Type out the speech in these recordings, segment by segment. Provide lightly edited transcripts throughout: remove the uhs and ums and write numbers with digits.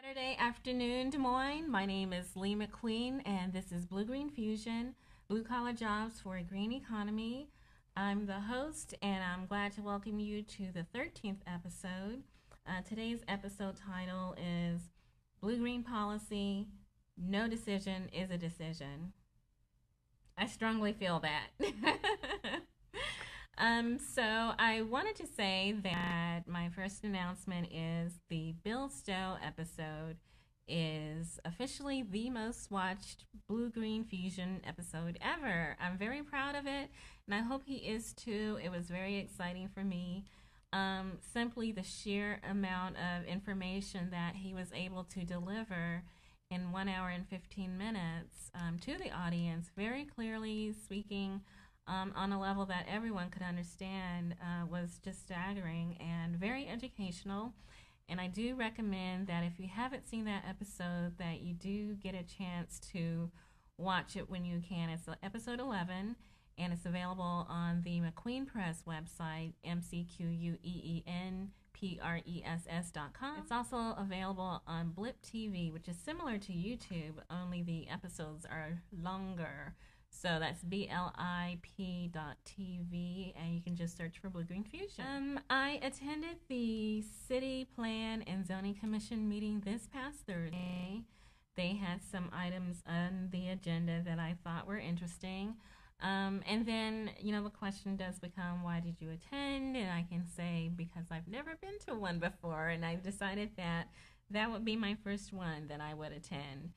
Saturday afternoon, Des Moines. My name is Lee McQueen, and this is Blue.Green.Fusion, blue collar jobs for a green economy. I'm the host, and I'm glad to welcome you to the 13th episode. Today's episode title is Blue-Green Policy, No Decision is a Decision. I strongly feel that. So I wanted to say that my first announcement is the Bill Stowe episode is officially the most watched Blue-Green.Fusion episode ever. I'm very proud of it, and I hope he is too. It was very exciting for me. Simply the sheer amount of information that he was able to deliver in 1 hour and 15 minutes to the audience, very clearly speaking on a level that everyone could understand, was just staggering and very educational. And I do recommend that if you haven't seen that episode, that you do get a chance to watch it when you can. It's episode 11, and it's available on the McQueen Press website, mcqueenpress.com. It's also available on Blip TV, which is similar to YouTube, only the episodes are longer. So that's blip.tv, and you can just search for Blue-Green.Fusion. I attended the City Plan and Zoning Commission meeting this past Thursday. They had some items on the agenda that I thought were interesting. And then, the question does become, why did you attend? And I can say, because I've never been to one before, and I've decided that that would be my first one that I would attend.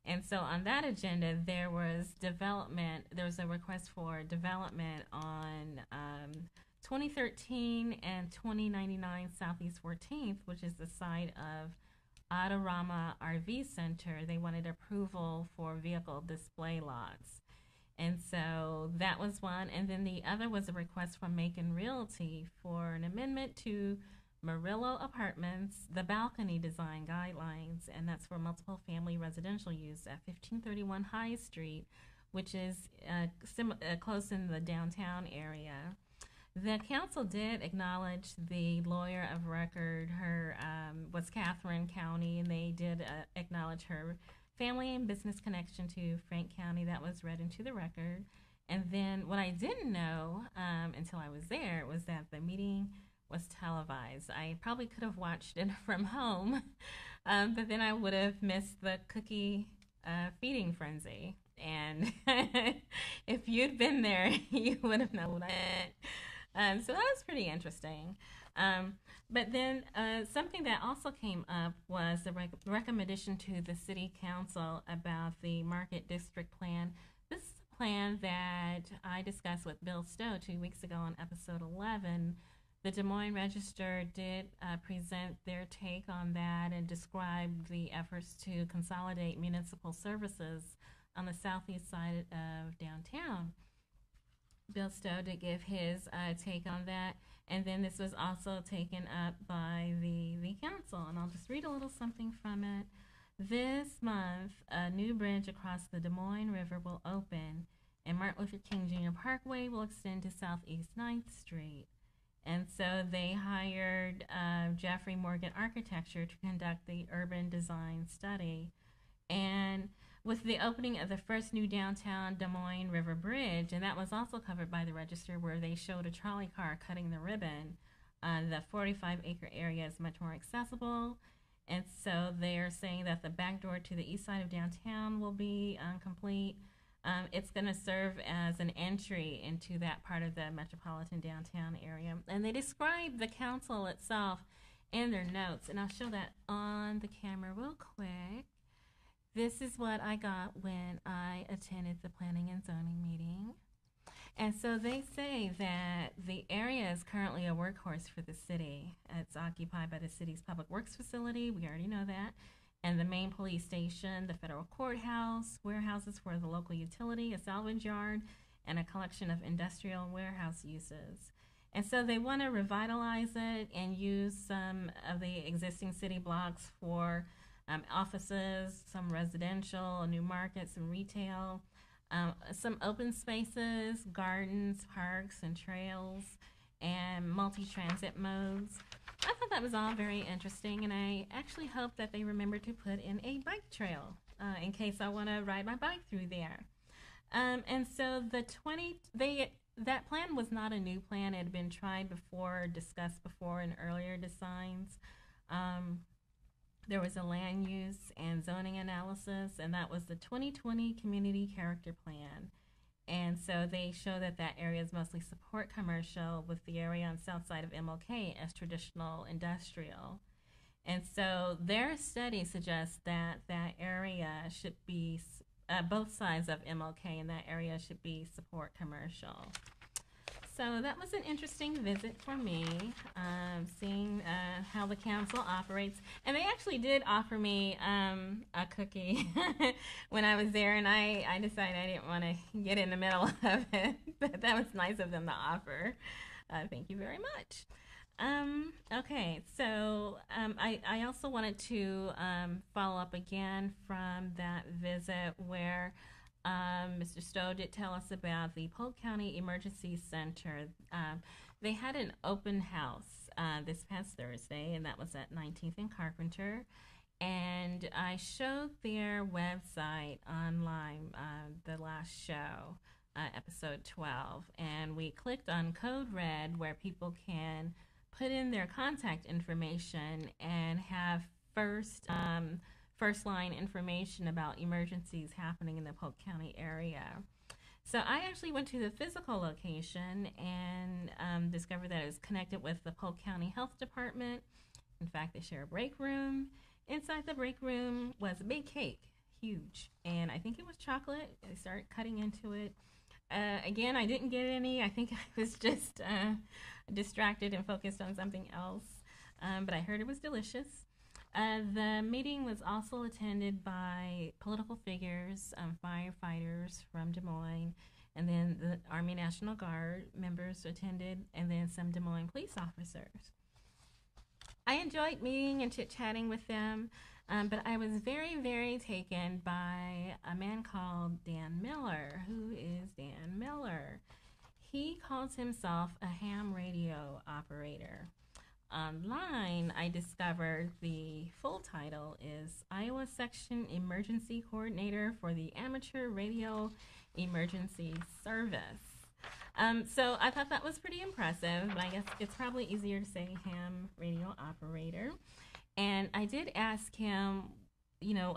And so on that agenda, there was development. There was a request for development on 2013 and 2099 Southeast 14th, which is the site of Adorama RV Center. They wanted approval for vehicle display lots. And so that was one. And then the other was a request from Macon Realty for an amendment to Murillo Apartments, the balcony design guidelines, and that's for multiple family residential use at 1531 High Street, which is close in the downtown area. The council did acknowledge the lawyer of record. Her was Catherine County, and they did acknowledge her family and business connection to Frank County. That was read into the record. And then what I didn't know until I was there was that the meeting was televised. I probably could have watched it from home, but then I would have missed the cookie feeding frenzy. And if you'd been there, you would have known that. So that was pretty interesting. But then something that also came up was the recommendation to the city council about the market district plan. This is a plan that I discussed with Bill Stowe 2 weeks ago on episode 11. The Des Moines Register did present their take on that and described the efforts to consolidate municipal services on the southeast side of downtown. Bill Stowe did give his take on that, and then this was also taken up by the council, and I'll just read a little something from it. This month, a new bridge across the Des Moines River will open, and Martin Luther King Jr. Parkway will extend to Southeast 9th Street. And so they hired Jeffrey Morgan Architecture to conduct the urban design study. And with the opening of the first new downtown Des Moines River Bridge, and that was also covered by the Register, where they showed a trolley car cutting the ribbon, the 45-acre area is much more accessible. And so they're saying that the back door to the east side of downtown will be complete. It's going to serve as an entry into that part of the metropolitan downtown area. And they describe the council itself in their notes, and I'll show that on the camera real quick. This is what I got when I attended the planning and zoning meeting. And so they say that the area is currently a workhorse for the city. It's occupied by the city's public works facility. We already know that. And the main police station, the federal courthouse, warehouses for the local utility, a salvage yard, and a collection of industrial warehouse uses. And so they want to revitalize it and use some of the existing city blocks for offices, some residential, a new market, some retail, some open spaces, gardens, parks, and trails, and multi-transit modes. I thought that was all very interesting, and I actually hope that they remember to put in a bike trail in case I want to ride my bike through there. And so that plan was not a new plan. It had been tried before, discussed before in earlier designs. Um, there was a land use and zoning analysis, and that was the 2020 Community Character Plan. And so they show that that area is mostly support commercial, with the area on south side of MLK as traditional industrial. And so their study suggests that that area should be, both sides of MLK in that area should be support commercial. So that was an interesting visit for me, seeing how the council operates. And they actually did offer me a cookie when I was there, and I decided I didn't want to get in the middle of it, but that was nice of them to offer. Thank you very much. Okay, so I also wanted to follow up again from that visit where Mr. Stowe did tell us about the Polk County Emergency Center. They had an open house this past Thursday, and that was at 19th and Carpenter. And I showed their website online, the last show, episode 12, and we clicked on Code Red, where people can put in their contact information and have first line information about emergencies happening in the Polk County area. So I actually went to the physical location and discovered that it was connected with the Polk County Health Department. In fact, they share a break room. Inside the break room was a big cake, huge, and I think it was chocolate. I started cutting into it. Again, I didn't get any. I think I was just distracted and focused on something else, but I heard it was delicious. The meeting was also attended by political figures, firefighters from Des Moines, and then the Army National Guard members attended, and then some Des Moines police officers. I enjoyed meeting and chit-chatting with them, but I was very, very taken by a man called Dan Miller. Who is Dan Miller? He calls himself a ham radio operator. Online, I discovered the full title is Iowa Section Emergency Coordinator for the Amateur Radio Emergency Service. So I thought that was pretty impressive, but I guess it's probably easier to say ham radio operator. And I did ask him,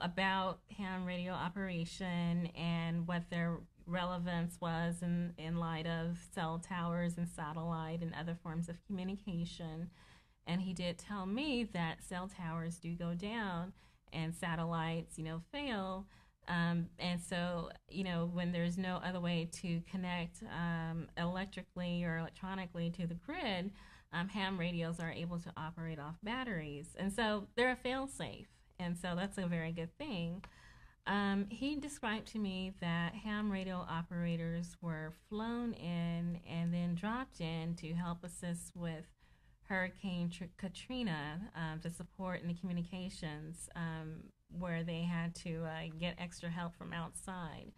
about ham radio operation and what their relevance was in light of cell towers and satellite and other forms of communication. And he did tell me that cell towers do go down and satellites, fail. And so, when there's no other way to connect electrically or electronically to the grid, ham radios are able to operate off batteries. And so they're a fail-safe. And so that's a very good thing. He described to me that ham radio operators were flown in and then dropped in to help assist with Hurricane Katrina to support in the communications where they had to get extra help from outside.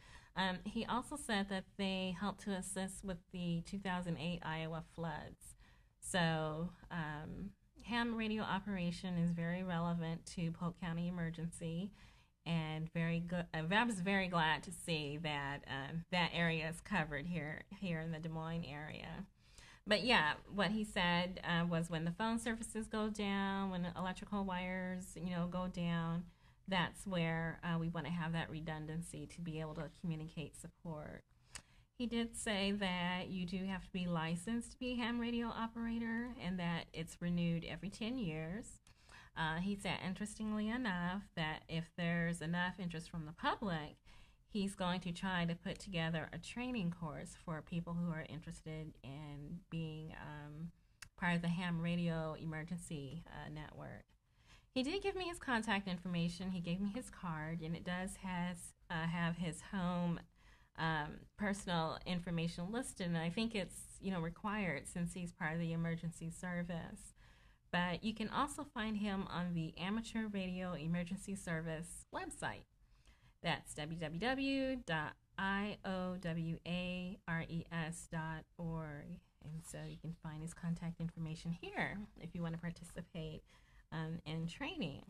He also said that they helped to assist with the 2008 Iowa floods. So ham radio operation is very relevant to Polk County Emergency, and very good. I was very glad to see that that area is covered here in the Des Moines area. But yeah, what he said was when the phone services go down, when the electrical wires, go down, that's where we want to have that redundancy to be able to communicate support. He did say that you do have to be licensed to be a ham radio operator and that it's renewed every 10 years. He said, interestingly enough, that if there's enough interest from the public, he's going to try to put together a training course for people who are interested in being part of the ham radio emergency network. He did give me his contact information. He gave me his card, and it does have his home personal information listed, and I think it's required since he's part of the emergency service. But you can also find him on the Amateur Radio Emergency Service website. That's www.iowares.org. And so you can find his contact information here if you want to participate in training.